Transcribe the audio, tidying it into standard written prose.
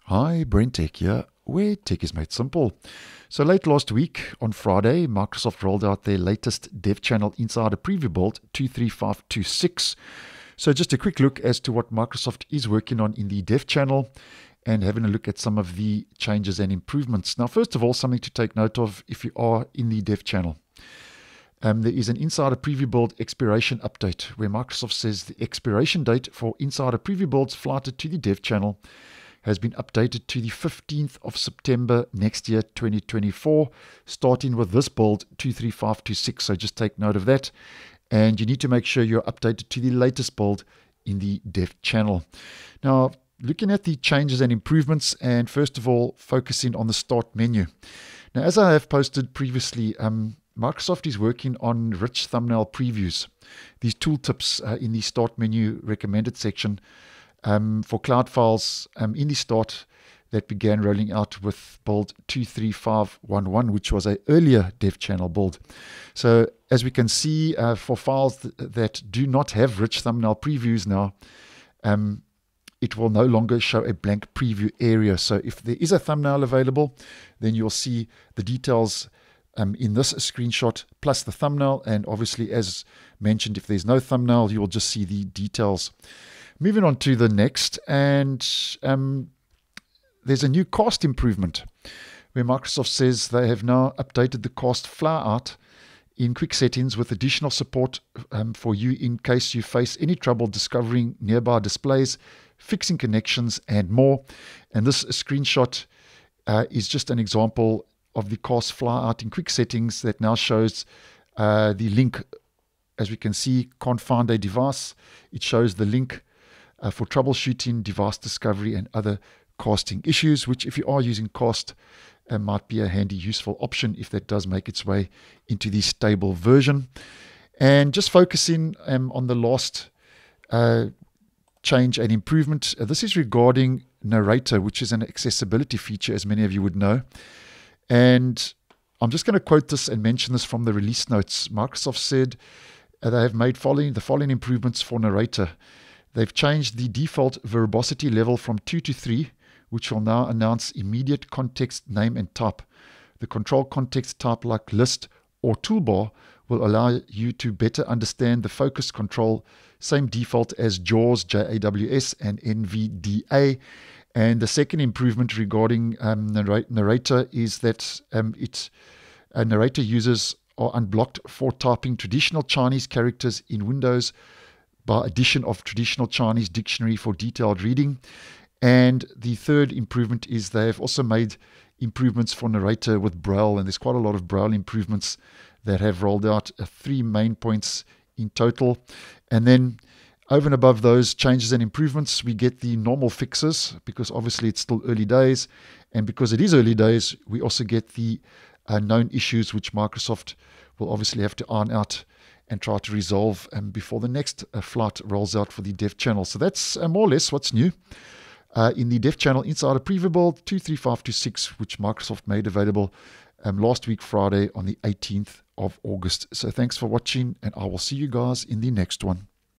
Hi, BrenTech here, where tech is made simple. So late last week, on Friday, Microsoft rolled out their latest Dev Channel Insider Preview build 23526. So just a quick look as to what Microsoft is working on in the Dev Channel and having a look at some of the changes and improvements. Now, first of all, something to take note of if you are in the Dev Channel. There is an Insider Preview Build Expiration update where Microsoft says the expiration date for Insider Preview Builds flighted to the Dev Channel has been updated to the 15th of September next year, 2024, starting with this build 23526. So just take note of that. And you need to make sure you're updated to the latest build in the Dev Channel. Now, looking at the changes and improvements, and first of all, focusing on the Start menu. Now, as I have posted previously, Microsoft is working on rich thumbnail previews. These tooltips in the Start menu recommended section for cloud files in the Start that began rolling out with build 23511, which was an earlier Dev Channel build. So as we can see, for files that do not have rich thumbnail previews now, it will no longer show a blank preview area. So if there is a thumbnail available, then you'll see the details in this screenshot plus the thumbnail. And obviously, as mentioned, if there's no thumbnail, you will just see the details. Moving on to the next, and there's a new cast improvement where Microsoft says they have now updated the cast flyout in quick settings with additional support for you in case you face any trouble discovering nearby displays, fixing connections, and more. And this screenshot is just an example of the cast flyout in quick settings that now shows the link. As we can see, can't find a device. It shows the link for troubleshooting, device discovery, and other casting issues, which if you are using cast, might be a handy, useful option if that does make its way into the stable version. And just focusing on the last change and improvement, this is regarding Narrator, which is an accessibility feature, as many of you would know. And I'm just going to quote this and mention this from the release notes. Microsoft said they have made the following improvements for Narrator. They've changed the default verbosity level from 2 to 3, which will now announce immediate context name and type. The control context type like list or toolbar will allow you to better understand the focus control, same default as JAWS, JAWS, and NVDA. And the second improvement regarding Narrator is that Narrator users are unblocked for typing traditional Chinese characters in Windows by addition of traditional Chinese dictionary for detailed reading. And the third improvement is they have also made improvements for Narrator with Braille, and there's quite a lot of Braille improvements that have rolled out, 3 main points in total. And then over and above those changes and improvements, we get the normal fixes, because obviously it's still early days. And because it is early days, we also get the known issues, which Microsoft will obviously have to iron out and try to resolve before the next flight rolls out for the Dev Channel. So that's more or less what's new in the Dev Channel Insider Preview Build 23526, which Microsoft made available last week, Friday, on the 18th of August. So thanks for watching, and I will see you guys in the next one.